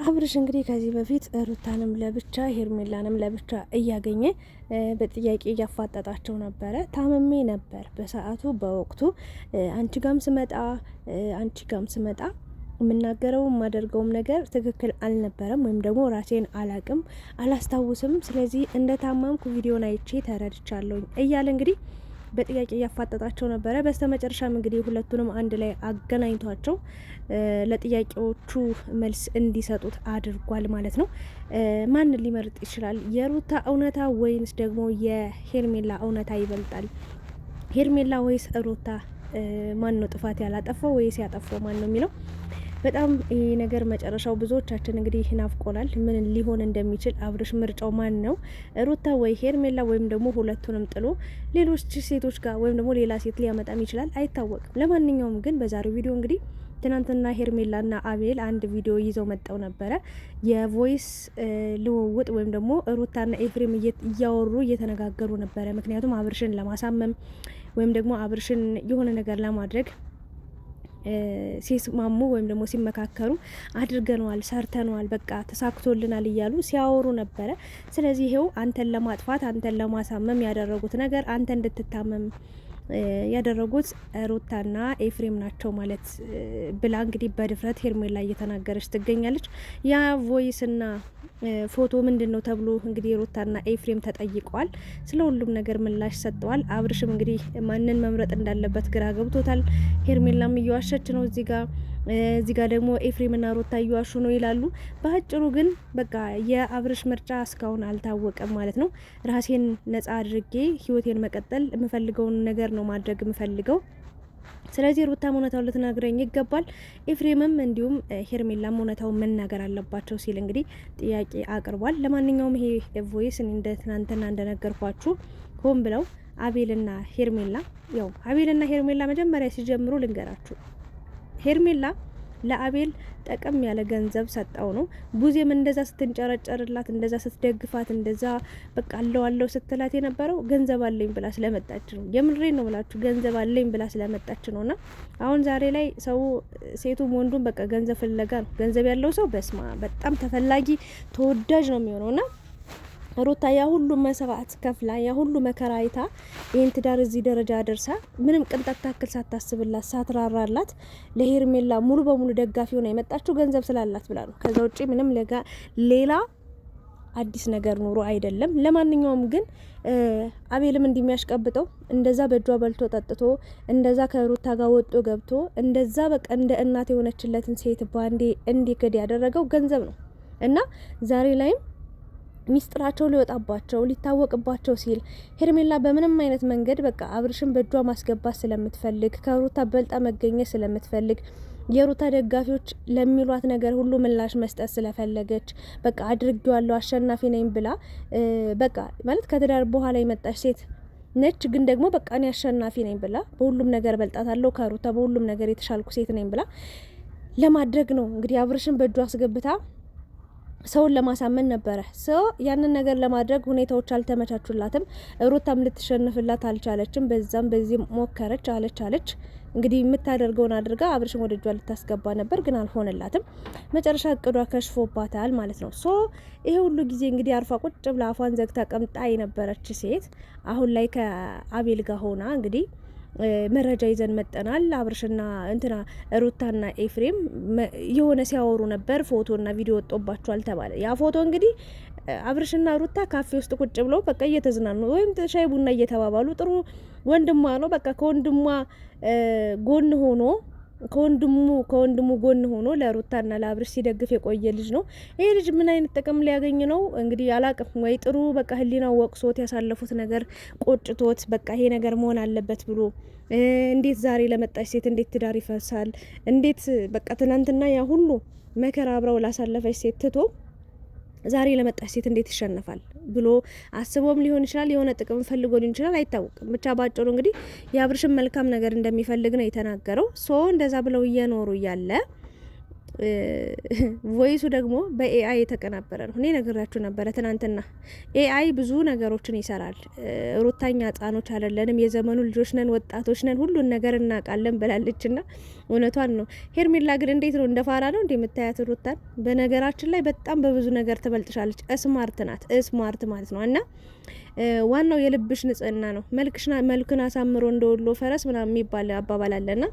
አብርሽ እንግዲህ ከዚህ በፊት ሩታንም ለብቻ ሄርሜላንም ለብቻ እያገኘ በጥያቄ እያፋጠጣቸው ነበረ። ታምሜ ነበር በሰዓቱ በወቅቱ አንቺ ጋም ስመጣ የምናገረው የማደርገውም ነገር ትክክል አልነበረም፣ ወይም ደግሞ ራሴን አላቅም አላስታውስም። ስለዚህ እንደ ታማምኩ ቪዲዮን አይቼ ተረድቻለሁ እያለ እንግዲህ በጥያቄ እያፋጠጣቸው ነበረ። በስተመጨረሻም እንግዲህ ሁለቱንም አንድ ላይ አገናኝቷቸው ለጥያቄዎቹ መልስ እንዲሰጡት አድርጓል ማለት ነው። ማን ሊመርጥ ይችላል? የሩታ እውነታ ወይንስ ደግሞ የሄርሜላ እውነታ ይበልጣል? ሄርሜላ ወይስ ሩታ? ማን ነው ጥፋት ያላጠፋው ወይስ ያጠፋው ማን ነው የሚለው በጣም ይሄ ነገር መጨረሻው ብዙዎቻችን እንግዲህ ናፍቆናል። ምን ሊሆን እንደሚችል አብርሽ ምርጫው ማን ነው? ሩታ ወይ ሄርሜላ ወይም ደግሞ ሁለቱንም ጥሎ ሌሎች ሴቶች ጋር ወይም ደግሞ ሌላ ሴት ሊያመጣም ይችላል፣ አይታወቅም። ለማንኛውም ግን በዛሬው ቪዲዮ እንግዲህ ትናንትና ሄርሜላና አቤል አንድ ቪዲዮ ይዘው መጣው ነበረ። የቮይስ ልውውጥ ወይም ደግሞ ሩታና ኤፍሬም እያወሩ እየተነጋገሩ ነበረ። ምክንያቱም አብርሽን ለማሳመም ወይም ደግሞ አብርሽን የሆነ ነገር ለማድረግ ሲስማሙ ወይም ደግሞ ሲመካከሩ አድርገነዋል፣ ሰርተነዋል፣ በቃ ተሳክቶልናል እያሉ ሲያወሩ ነበረ። ስለዚህ ይሄው አንተን ለማጥፋት አንተን ለማሳመም ያደረጉት ነገር አንተ እንድትታመም ያደረጉት ሩታና ኤፍሬም ናቸው ማለት ብላ እንግዲህ በድፍረት ሄርሜላ እየተናገረች ትገኛለች። ያ ቮይስና ፎቶ ምንድን ነው ተብሎ እንግዲህ ሩታና ኤፍሬም ተጠይቀዋል። ስለ ሁሉም ነገር ምላሽ ሰጥተዋል። አብርሽም እንግዲህ ማንን መምረጥ እንዳለበት ግራ ገብቶታል። ሄርሜላም እየዋሸች ነው እዚህ ጋር ደግሞ ኤፍሬምና ሩታ እየዋሹ ነው ይላሉ። በአጭሩ ግን በቃ የአብርሽ ምርጫ እስካሁን አልታወቀም ማለት ነው። ራሴን ነጻ አድርጌ ህይወቴን መቀጠል የምፈልገውን ነገር ነው ማድረግ የምፈልገው። ስለዚህ ሩታም እውነታውን ልትነግረኝ ይገባል፣ ኤፍሬምም እንዲሁም ሄርሜላም እውነታውን መናገር አለባቸው ሲል እንግዲህ ጥያቄ አቅርቧል። ለማንኛውም ይሄ ቮይስ እንደ ትናንትና እንደነገርኳችሁ ሆን ብለው አቤልና ሄርሜላ መጀመሪያ ሲጀምሩ ልንገራችሁ፣ ሄርሜላ ለአቤል ጠቀም ያለ ገንዘብ ሰጠው ነው። ቡዜም እንደዛ ስትንጨረጨርላት፣ እንደዛ ስትደግፋት፣ እንደዛ በቃ አለው ስትላት የነበረው ገንዘብ አለኝ ብላ ስለመጣች ነው። የምንሬን ነው ብላችሁ ገንዘብ አለኝ ብላ ስለመጣች ነውና አሁን ዛሬ ላይ ሰው ሴቱም ወንዱም በቃ ገንዘብ ፍለጋ ነው። ገንዘብ ያለው ሰው በስማ በጣም ተፈላጊ ተወዳጅ ነው የሚሆነውና ሩታ ያ ሁሉ መስዋዕት ከፍላ ያ ሁሉ መከራ አይታ ይህን ትዳር እዚህ ደረጃ ደርሳ ምንም ቅንጣት ታክል ሳታስብላት ሳትራራላት ለሄርሜላ ሙሉ በሙሉ ደጋፊ ሆና የመጣችው ገንዘብ ስላላት ብላ ነው። ከዛ ውጪ ምንም ሌላ አዲስ ነገር ኑሮ አይደለም። ለማንኛውም ግን አቤልም እንደሚያሽቀብጠው እንደዛ በእጇ በልቶ ጠጥቶ እንደዛ ከሩታ ጋር ወጦ ገብቶ እንደዛ በቃ እንደ እናት የሆነችለትን ሴት ባንዴ እንዲክድ ያደረገው ገንዘብ ነው እና ዛሬ ላይም ሚስጥራቸው ሊወጣባቸው ሊታወቅባቸው ሲል ሄርሜላ በምንም አይነት መንገድ በቃ አብርሽን በእጇ ማስገባት ስለምትፈልግ ከሩታ በልጣ መገኘት ስለምትፈልግ የሩታ ደጋፊዎች ለሚሏት ነገር ሁሉ ምላሽ መስጠት ስለፈለገች በቃ አድርጌዋለሁ አሸናፊ ነኝ ብላ በቃ ማለት ከትዳር በኋላ የመጣች ሴት ነች። ግን ደግሞ በቃ እኔ አሸናፊ ነኝ ብላ በሁሉም ነገር በልጣታለሁ ከሩታ በሁሉም ነገር የተሻልኩ ሴት ነኝ ብላ ለማድረግ ነው እንግዲህ አብርሽን በእጇ አስገብታ ሰውን ለማሳመን ነበረ። ያንን ነገር ለማድረግ ሁኔታዎች አልተመቻቹላትም። ሩታም ልትሸንፍላት አልቻለችም። በዛም በዚህ ሞከረች አለች እንግዲህ የምታደርገውን አድርጋ አብርሽን ወደ እጇ ልታስገባ ነበር፣ ግን አልሆነላትም። መጨረሻ እቅዷ ከሽፎባታል ማለት ነው። ይሄ ሁሉ ጊዜ እንግዲህ አርፋ ቁጭ ብላ አፏን ዘግታ ቀምጣ የነበረች ሴት አሁን ላይ ከአቤል ጋር ሆና እንግዲህ መረጃ ይዘን መጠናል። አብርሽና ሩታና ኤፍሬም የሆነ ሲያወሩ ነበር። ፎቶና ቪዲዮ ወጥቶባቸዋል ተባለ። ያ ፎቶ እንግዲህ አብርሽና ሩታ ካፌ ውስጥ ቁጭ ብለው በቃ እየተዝናኑ ወይም ሻይ ቡና እየተባባሉ ጥሩ ወንድሟ ነው በቃ ከወንድሟ ጎን ሆኖ ከወንድሙ ጎን ሆኖ ለሩታና ለአብርሽ ሲደግፍ የቆየ ልጅ ነው። ይሄ ልጅ ምን አይነት ጥቅም ሊያገኝ ነው እንግዲህ አላቅም። ወይ ጥሩ በቃ ህሊናው ወቅሶት ያሳለፉት ነገር ቆጭቶት በቃ ይሄ ነገር መሆን አለበት ብሎ እንዴት ዛሬ ለመጣች ሴት እንዴት ትዳር ይፈርሳል? እንዴት በቃ ትናንትና ያ ሁሉ መከራ አብረው ላሳለፈች ሴት ትቶ ዛሬ ለመጣች ሴት እንዴት ይሸነፋል ብሎ አስቦም ሊሆን ይችላል። የሆነ ጥቅም ፈልጎ ሊሆን ይችላል፣ አይታወቅም። ብቻ ባጭሩ እንግዲህ የአብርሽን መልካም ነገር እንደሚፈልግ ነው የተናገረው። እንደዛ ብለው እየኖሩ ያለ ቮይሱ ደግሞ በኤአይ የተቀናበረ ነው። እኔ ነግራችሁ ነበረ ትናንትና። ኤአይ ብዙ ነገሮችን ይሰራል። ሩታኛ ህጻኖች አይደለንም፣ የዘመኑ ልጆች ነን፣ ወጣቶች ነን፣ ሁሉን ነገር እናውቃለን ብላለች ና እውነቷን ነው። ሄርሜላ ግን እንዴት ነው እንደ ፋራ ነው እንዴ የምታያት ሩታን? በነገራችን ላይ በጣም በብዙ ነገር ትበልጥሻለች። ስማርት ናት፣ ስማርት ማለት ነው። እና ዋናው የልብሽ ንጽህና ነው። መልክን አሳምሮ እንደወሎ ፈረስ ምናምን የሚባል አባባል አለና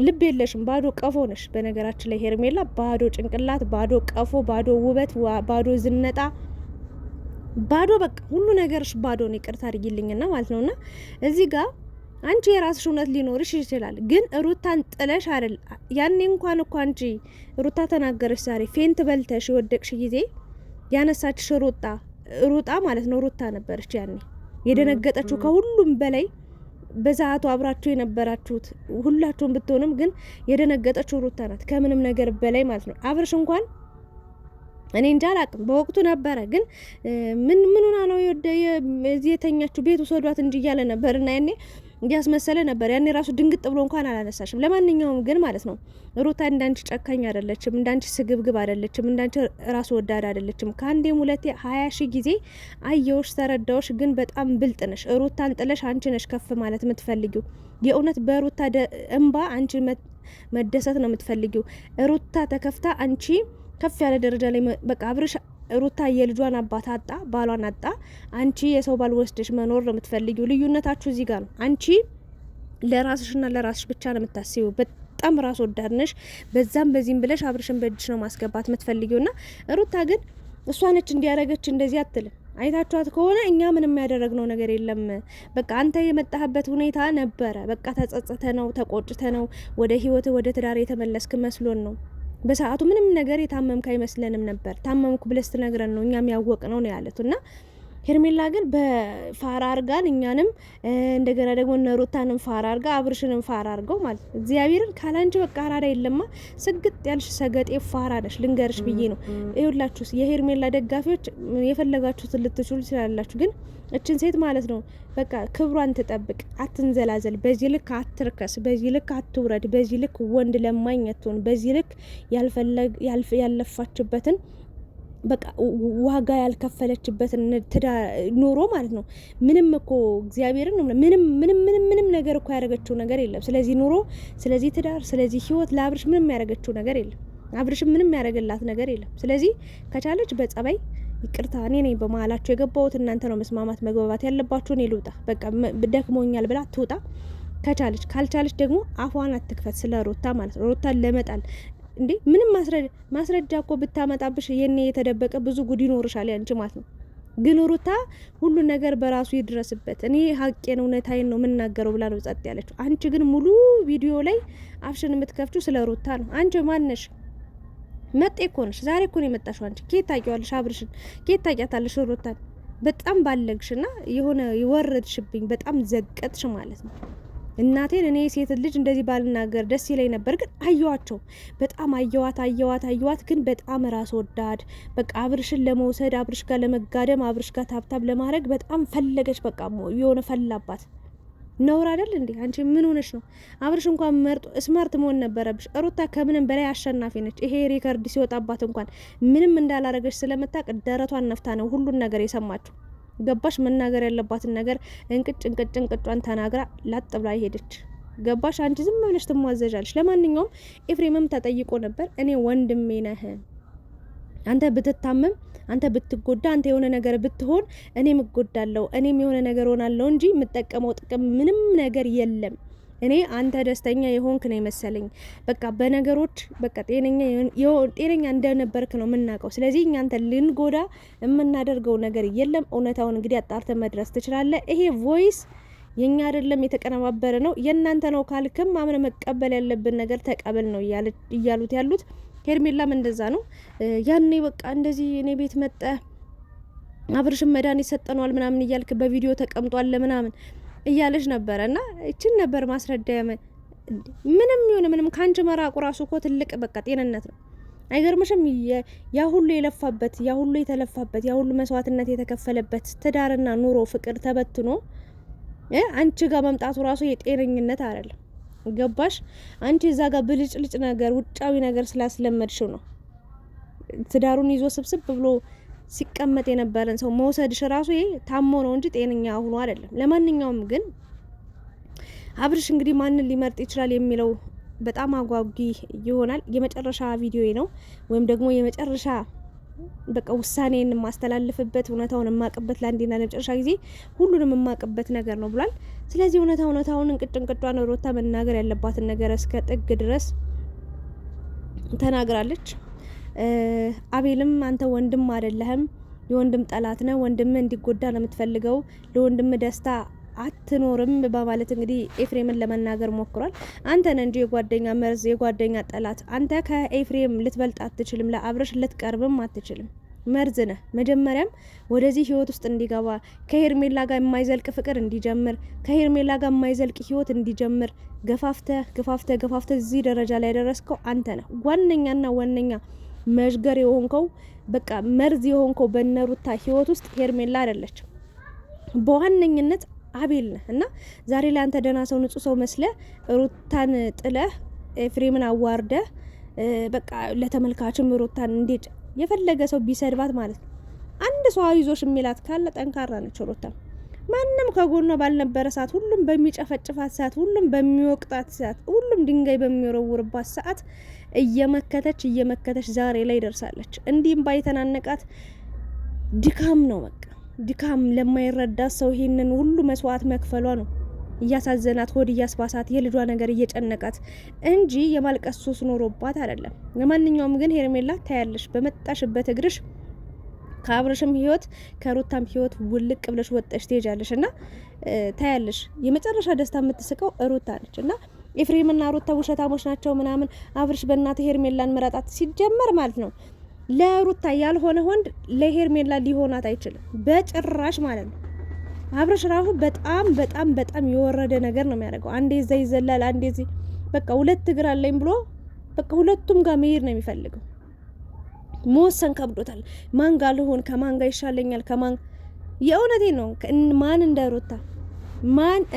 ልብ የለሽም፣ ባዶ ቀፎ ነሽ። በነገራችን ላይ ሄርሜላ ባዶ ጭንቅላት፣ ባዶ ቀፎ፣ ባዶ ውበት፣ ባዶ ዝነጣ፣ ባዶ በቃ ሁሉ ነገርሽ ባዶ ነው። ይቅርታ አድርጊልኝና ማለት ነውና እዚህ ጋር አንቺ የራስሽ እውነት ሊኖርሽ ይችላል፣ ግን ሩታን ጥለሽ አይደል? ያኔ እንኳን እኮ አንቺ ሩታ ተናገረሽ ዛሬ ፌንት በልተሽ የወደቅሽ ጊዜ ያነሳችሽ ሩጣ ማለት ነው ሩታ ነበረች ያኔ የደነገጠችው ከሁሉም በላይ በሰዓቱ አብራችሁ የነበራችሁት ሁላችሁም ብትሆንም ግን የደነገጠችው ሩታ ናት ከምንም ነገር በላይ ማለት ነው። አብርሽ እንኳን እኔ እንጃ አላቅም በወቅቱ ነበረ ግን ምን ሆና ነው እዚህ የተኛችሁ ቤት ወሰዷት እንጂ እያለ ነበር እና ያኔ እንዲያስመሰለ ነበር። ያኔ ራሱ ድንግጥ ብሎ እንኳን አላነሳሽም። ለማንኛውም ግን ማለት ነው ሩታ እንዳንቺ ጨካኝ አይደለችም፣ እንዳንቺ ስግብግብ አይደለችም፣ እንዳንቺ ራስ ወዳድ አይደለችም። ከአንዴም ሁለቴ 20 ሺህ ጊዜ አየውሽ፣ ተረዳውሽ። ግን በጣም ብልጥ ነሽ። ሩታን ጥለሽ አንቺ ነሽ ከፍ ማለት የምትፈልጊው። የእውነት በሩታ እንባ አንቺ መደሰት ነው የምትፈልጊው። ሩታ ተከፍታ አንቺ ከፍ ያለ ደረጃ ላይ በቃ አብርሽ ሩታ የልጇን አባት አጣ፣ ባሏን አጣ። አንቺ የሰው ባል ወስደሽ መኖር ነው የምትፈልጊው። ልዩነታችሁ እዚህ ጋር ነው። አንቺ ለራስሽና ለራስሽ ብቻ ነው የምታስቢው። በጣም ራስ ወዳድ ነሽ። በዛም በዚህም ብለሽ አብርሽን በእጅሽ ነው ማስገባት የምትፈልጊውና ሩታ ግን እሷ ነች እንዲያረገች እንደዚህ አትልም። አይታችኋት ከሆነ እኛ ምንም ያደረግነው ነገር የለም። በቃ አንተ የመጣህበት ሁኔታ ነበረ። በቃ ተጸጽተ ነው ተቆጭተ ነው ወደ ህይወት ወደ ትዳር የተመለስክ መስሎን ነው። በሰዓቱ ምንም ነገር የታመምክ አይመስለንም ነበር። ታመምኩ ብለህ ስትነግረን ነው እኛም ያወቅ ነው ያለቱና ሄርሜላ ግን በፋራ አርጋን እኛንም እንደገና ደግሞ ነሩታንም ፋራ አርጋ አብርሽንም ፋራ አርገው ማለት ነው። እግዚአብሔርን ካላንቺ በቃ አራዳ የለማ። ስግጥ ያልሽ ሰገጤ ፋራ ነሽ። ልንገርሽ ብዬ ነው። ይኸውላችሁ የሄርሜላ ደጋፊዎች የፈለጋችሁትን ልትችሉ ትችላላችሁ፣ ግን እችን ሴት ማለት ነው በቃ ክብሯን ትጠብቅ፣ አትንዘላዘል፣ በዚህ ልክ አትርከስ፣ በዚህ ልክ አትውረድ፣ በዚህ ልክ ወንድ ለማኝ አትሆን፣ በዚህ ልክ ያለፋችበትን በቃ ዋጋ ያልከፈለችበትን ኑሮ ማለት ነው። ምንም እኮ እግዚአብሔርን ነው ምንም ነገር እኮ ያደረገችው ነገር የለም። ስለዚህ ኑሮ፣ ስለዚህ ትዳር፣ ስለዚህ ህይወት ለአብርሽ ምንም ያደረገችው ነገር የለም። አብርሽ ምንም ያደረገላት ነገር የለም። ስለዚህ ከቻለች በጸባይ ይቅርታ እኔ ነኝ በመሀላችሁ የገባሁት፣ እናንተ ነው መስማማት መግባባት ያለባችሁ፣ እኔ ልውጣ በቃ ደክሞኛል ብላ ትውጣ ከቻለች። ካልቻለች ደግሞ አፏን አትክፈት ስለ ሩታ ማለት ነው። ሩታን ለመጣል እንዴ ምንም ማስረጃ እኮ ብታመጣብሽ የኔ የተደበቀ ብዙ ጉድ ይኖርሻል ያንቺ ማለት ነው። ግን ሩታ ሁሉ ነገር በራሱ ይድረስበት፣ እኔ ሀቄን እውነታዬን ነው የምናገረው ብላ ነው ጸጥ ያለችው። አንቺ ግን ሙሉ ቪዲዮ ላይ አፍሽን የምትከፍቹ ስለ ሩታ ነው። አንቺ ማነሽ? መጤ እኮ ነሽ። ዛሬ እኮ ነው የመጣሽው። አንቺ ኬት ታውቂዋለሽ? አብርሽን ኬት ታውቂያታለሽ? ሩታን በጣም ባለግሽና የሆነ ይወረድሽብኝ፣ በጣም ዘቀጥሽ ማለት ነው። እናቴን እኔ ሴት ልጅ እንደዚህ ባልናገር ደስ ይለኝ ነበር፣ ግን አየዋቸው በጣም አየዋት። ግን በጣም ራስ ወዳድ በቃ አብርሽን ለመውሰድ አብርሽ ጋር ለመጋደም አብርሽ ጋር ታብታብ ለማድረግ በጣም ፈለገች። በቃ የሆነ ፈላባት። ነውር አይደል እንዴ? አንቺ ምን ሆነሽ ነው? አብርሽ እንኳን መርጦ ስማርት መሆን ነበረብሽ። ሩታ ከምንም በላይ አሸናፊ ነች። ይሄ ሪከርድ ሲወጣባት እንኳን ምንም እንዳላረገች ስለምታቅ ደረቷን ነፍታ ነው ሁሉን ነገር የሰማችው። ገባሽ? መናገር ያለባትን ነገር እንቅጯን ተናግራ ላጥ ብላ ሄደች። ገባሽ? አንቺ ዝም ብለሽ ትሟዘዣለሽ። ለማንኛውም ኤፍሬምም ተጠይቆ ነበር። እኔ ወንድሜ ነህ፣ አንተ ብትታመም፣ አንተ ብትጎዳ፣ አንተ የሆነ ነገር ብትሆን እኔም እጎዳለሁ፣ እኔም የሆነ ነገር ሆናለሁ እንጂ የምጠቀመው ጥቅም ምንም ነገር የለም። እኔ አንተ ደስተኛ የሆንክ ነው መሰለኝ። በቃ በነገሮች በቃ ጤነኛ እንደነበርክ ነው የምናውቀው። ስለዚህ እኛ አንተ ልንጎዳ የምናደርገው ነገር የለም። እውነታውን እንግዲህ አጣርተ መድረስ ትችላለህ። ይሄ ቮይስ የኛ አይደለም፣ የተቀነባበረ ነው። የእናንተ ነው ካልክም አምነ መቀበል ያለብን ነገር ተቀበል ነው እያሉት ያሉት። ሄርሜላም እንደዛ ነው። ያኔ በቃ እንደዚህ እኔ ቤት መጣ አብርሽን መድኃኒት ሰጠነዋል ምናምን እያልክ በቪዲዮ ተቀምጧል ለምናምን እያለች ነበረና እችን ነበር ማስረዳ። ምንም ይሁን ምንም ካንቺ መራቁ ራሱ እኮ ትልቅ በቃ ጤንነት ነው። አይገርምሽም? ያ ሁሉ የለፋበት፣ ያ ሁሉ የተለፋበት፣ ያ ሁሉ መስዋዕትነት የተከፈለበት ትዳርና ኑሮ ፍቅር ተበትኖ አንቺ ጋር መምጣቱ ራሱ የጤነኝነት አይደለም። ገባሽ? አንቺ እዛ ጋር ብልጭልጭ ነገር ውጫዊ ነገር ስላስለመድሽው ነው። ትዳሩን ይዞ ስብስብ ብሎ ሲቀመጥ የነበረን ሰው መውሰድሽ ራሱ ይሄ ታሞ ነው እንጂ ጤነኛ ሆኖ አይደለም። ለማንኛውም ግን አብርሽ እንግዲህ ማንን ሊመርጥ ይችላል የሚለው በጣም አጓጊ ይሆናል። የመጨረሻ ቪዲዮ ነው ወይም ደግሞ የመጨረሻ በቃ ውሳኔን የማስተላልፍበት እውነታውን የማቅበት ለአንዴና ለመጨረሻ ጊዜ ሁሉንም የማቅበት ነገር ነው ብሏል። ስለዚህ እውነታውን እንቅጭን ሩታ መናገር ያለባትን ነገር እስከ ጥግ ድረስ ተናግራለች። አቤልም አንተ ወንድም አይደለህም፣ የወንድም ጠላት ነህ፣ ወንድም እንዲጎዳ ነው የምትፈልገው፣ ለወንድም ደስታ አትኖርም በማለት እንግዲህ ኤፍሬምን ለመናገር ሞክሯል። አንተ ነህ እንጂ የጓደኛ መርዝ፣ የጓደኛ ጠላት። አንተ ከኤፍሬም ልትበልጥ አትችልም፣ ለአብርሽ ልትቀርብም አትችልም። መርዝ ነህ። መጀመሪያም ወደዚህ ህይወት ውስጥ እንዲገባ ከሄርሜላ ጋር የማይዘልቅ ፍቅር እንዲጀምር ከሄርሜላ ጋር የማይዘልቅ ህይወት እንዲጀምር ገፋፍተ እዚህ ደረጃ ላይ ያደረስከው አንተ ነህ። ዋነኛና ዋነኛ መዥገር የሆንከው በቃ መርዝ የሆንከው በነሩታ ህይወት ውስጥ ሄርሜላ አይደለችም፣ በዋነኝነት አቤል ነህ። እና ዛሬ ላይ አንተ ደህና ሰው ንጹህ ሰው መስለ ሩታን ጥለህ ኤፍሬምን አዋርደህ በቃ ለተመልካችም ሩታን እንዴት የፈለገ ሰው ቢሰድባት ማለት ነው አንድ ሰው አይዞሽ የሚላት ካለ ጠንካራ ነች ሩታ። ማንም ከጎኗ ባልነበረ ሰዓት፣ ሁሉም በሚጨፈጭፋት ሰዓት፣ ሁሉም በሚወቅጣት ሰዓት፣ ሁሉም ድንጋይ በሚወረውርባት ሰዓት እየመከተች ዛሬ ላይ ደርሳለች። እንዲህም ባይተናነቃት ድካም ነው በቃ ድካም ለማይረዳት ሰው ይሄንን ሁሉ መስዋዕት መክፈሏ ነው እያሳዘናት፣ ሆድ እያስባሳት፣ የልጇ ነገር እየጨነቃት እንጂ የማልቀስ ሱስ ኖሮባት አይደለም። ለማንኛውም ግን ሄርሜላ ታያለሽ፣ በመጣሽበት እግርሽ ከአብርሽም ህይወት ከሩታም ህይወት ውልቅ ብለሽ ወጣሽ ትሄጃለሽ እና ታያለሽ። የመጨረሻ ደስታ የምትስቀው ሩታ ነች እና ኤፍሬምና ሩታ ውሸታሞች ናቸው ምናምን። አብርሽ በእናትህ ሄርሜላን ምረጣት ሲጀመር ማለት ነው። ለሩታ ያልሆነ ወንድ ለሄርሜላ ሊሆናት አይችልም በጭራሽ ማለት ነው። አብርሽ ራሁ በጣም የወረደ ነገር ነው የሚያደርገው። አንዴ እዛ ይዘላል፣ አንዴ እዚህ በቃ ሁለት እግር አለኝ ብሎ በቃ ሁለቱም ጋር መሄድ ነው የሚፈልገው። መወሰን ከብዶታል። ማን ጋር ልሆን፣ ከማን ጋር ይሻለኛል፣ ከማን የእውነቴን ነው። ማን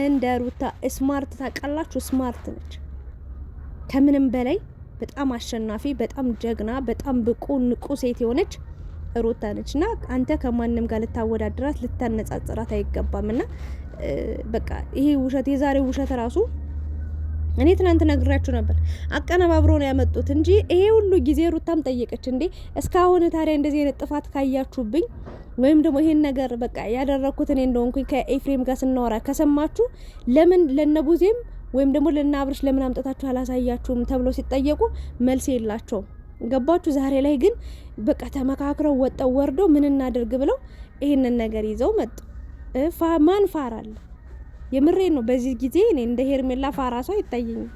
እንደ ሩታ ስማርት ታውቃላችሁ? ስማርት ነች ከምንም በላይ በጣም አሸናፊ፣ በጣም ጀግና፣ በጣም ብቁ ንቁ ሴት የሆነች ሩታ ነች እና አንተ ከማንም ጋር ልታወዳድራት ልታነጻጽራት አይገባም። እና በቃ ይሄ ውሸት የዛሬው ውሸት ራሱ እኔ ትናንት ነግራችሁ ነበር። አቀነባብሮ ነው ያመጡት እንጂ ይሄ ሁሉ ጊዜ ሩታም ጠየቀች እንዴ እስካሁን ታዲያ እንደዚህ አይነት ጥፋት ካያችሁብኝ ወይም ደግሞ ይሄን ነገር በቃ ያደረኩት እኔ እንደሆንኩኝ ከኤፍሬም ጋር ስናወራ ከሰማችሁ ለምን ለነቡዜም ወይም ደግሞ ለናብርሽ ለምን አምጣታችሁ አላሳያችሁም ተብሎ ሲጠየቁ መልስ የላቸውም። ገባችሁ? ዛሬ ላይ ግን በቃ ተመካክረው ወጣው ወርደው ምን እናደርግ ብለው ይሄንን ነገር ይዘው መጡ። ማን ፋራል? የምሬ ነው። በዚህ ጊዜ እኔ እንደ ሄርሜላ ፋራ ሰው አይታየኝም።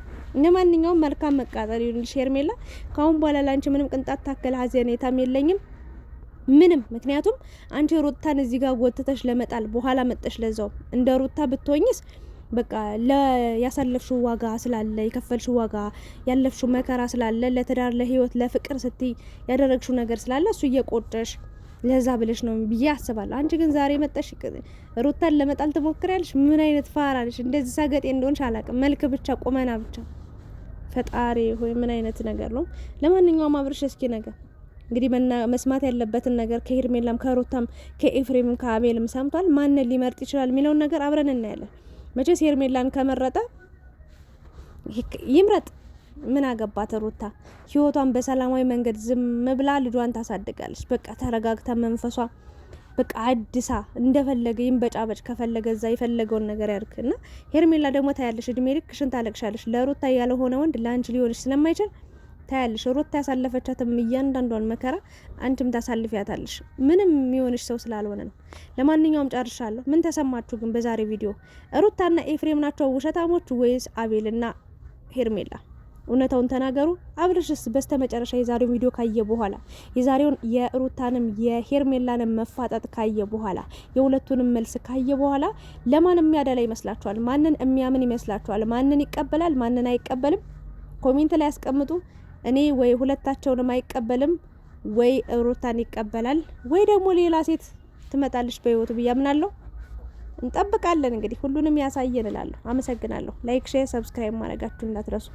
ለማንኛውም መልካም መቃጠል ይሁንልሽ ሄርሜላ። ካሁን በኋላ ላንቺ ምንም ቅንጣት ታከለ ሀዘኔታም የለኝም ምንም። ምክንያቱም አንቺ ሩታን እዚህ ጋር ጎትተሽ ለመጣል በኋላ መጠሽ ለዛው እንደ ሩታ ብትሆኝስ በቃ ያሳለፍሽው ዋጋ ስላለ የከፈልሽው ዋጋ ያለፍሽው መከራ ስላለ ለትዳር ለህይወት ለፍቅር ስትይ ያደረግሽው ነገር ስላለ እሱ እየቆጨሽ ለዛ ብለሽ ነው ብዬ አስባለሁ። አንቺ ግን ዛሬ መጣሽ ሩታን ለመጣል ትሞክሪያለሽ። ምን አይነት ፋራ ነሽ? እንደዚህ ሰገጤ እንደሆንሽ አላውቅም። መልክ ብቻ ቁመና ብቻ ፈጣሪ ሆይ ምን አይነት ነገር ነው? ለማንኛውም አብርሽ እስኪ ነገር እንግዲህ መስማት ያለበትን ነገር ከሄርሜላም ከሩታም ከኤፍሬምም ከአቤልም ሰምቷል። ማን ሊመርጥ ይችላል የሚለውን ነገር አብረን እናያለን። መቼስ ሄርሜላን ከመረጠ ይምረጥ። ምን አገባት ሩታ ህይወቷን በሰላማዊ መንገድ ዝም ብላ ልጇን ታሳድጋለች። በቃ ተረጋግታ መንፈሷ በቃ አድሳ እንደፈለገ ይንበጫበጭ ከፈለገ እዛ የፈለገውን ነገር ያርክና ሄርሜላ ደግሞ ታያለሽ እድሜ ልክሽን ታለቅሻለሽ። ለሩታ ያልሆነ ወንድ ለአንቺ ሊሆንሽ ስለማይችል ታያለሽ። ሩታ ያሳለፈቻትም እያንዳንዷን መከራ አንቺም ታሳልፊያታለሽ። ምንም የሚሆንሽ ሰው ስላልሆነ ነው። ለማንኛውም ጨርሻለሁ። ምን ተሰማችሁ ግን በዛሬ ቪዲዮ? ሩታና ኤፍሬም ናቸው ውሸታሞች ወይስ አቤልና ሄርሜላ? እውነታውን ተናገሩ። አብርሽስ በስተመጨረሻ የዛሬው ቪዲዮ ካየ በኋላ የዛሬውን የሩታንም የሄርሜላንም መፋጠጥ ካየ በኋላ የሁለቱንም መልስ ካየ በኋላ ለማን የሚያደላ ይመስላችኋል? ማንን የሚያምን ይመስላችኋል? ማንን ይቀበላል? ማንን አይቀበልም? ኮሜንት ላይ ያስቀምጡ። እኔ ወይ ሁለታቸውንም አይቀበልም ወይ ሩታን ይቀበላል ወይ ደግሞ ሌላ ሴት ትመጣለች በህይወቱ ብዬ አምናለሁ። እንጠብቃለን እንግዲህ ሁሉንም ያሳየን እላለሁ። አመሰግናለሁ። ላይክ፣ ሼር፣ ሰብስክራይብ ማድረጋችሁ እንዳትረሱ።